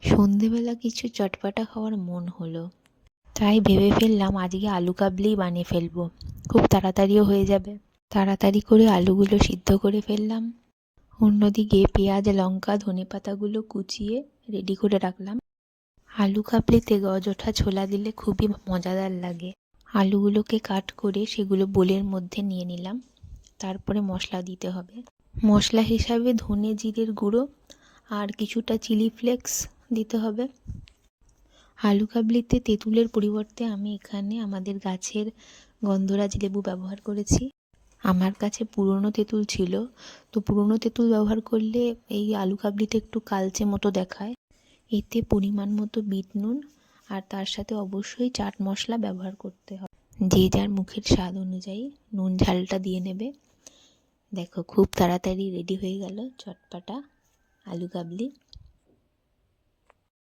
সন্ধেবেলা কিছু চটপাটা খাওয়ার মন হলো, তাই ভেবে ফেললাম আজকে আলু কাবলিই বানিয়ে ফেলবো। খুব তাড়াতাড়িও হয়ে যাবে। তাড়াতাড়ি করে আলুগুলো সিদ্ধ করে ফেললাম। অন্যদিকে পেঁয়াজ, লঙ্কা, ধনেপাতাগুলো কুচিয়ে রেডি করে রাখলাম। আলু কাবলিতে গজ ওঠা ছোলা দিলে খুবই মজাদার লাগে। আলুগুলোকে কাট করে সেগুলো বোলের মধ্যে নিয়ে নিলাম। তারপরে মশলা দিতে হবে। মশলা হিসাবে ধনে জিরের গুঁড়ো আর কিছুটা চিলি ফ্লেক্স দিতে হবে। আলু কাবলিতে তেঁতুলের পরিবর্তে আমি এখানে আমাদের গাছের গন্ধরাজ লেবু ব্যবহার করেছি। আমার কাছে পুরনো তেঁতুল ছিল, তো পুরনো তেঁতুল ব্যবহার করলে এই আলু কাবলিতে একটু কালচে মতো দেখায়। এতে পরিমাণ মতো বিট নুন আর তার সাথে অবশ্যই চাট মশলা ব্যবহার করতে হবে। যে যার মুখের স্বাদ অনুযায়ী নুন ঝালটা দিয়ে নেবে। দেখো খুব তাড়াতাড়ি রেডি হয়ে গেল চটপাটা আলু কাবলি।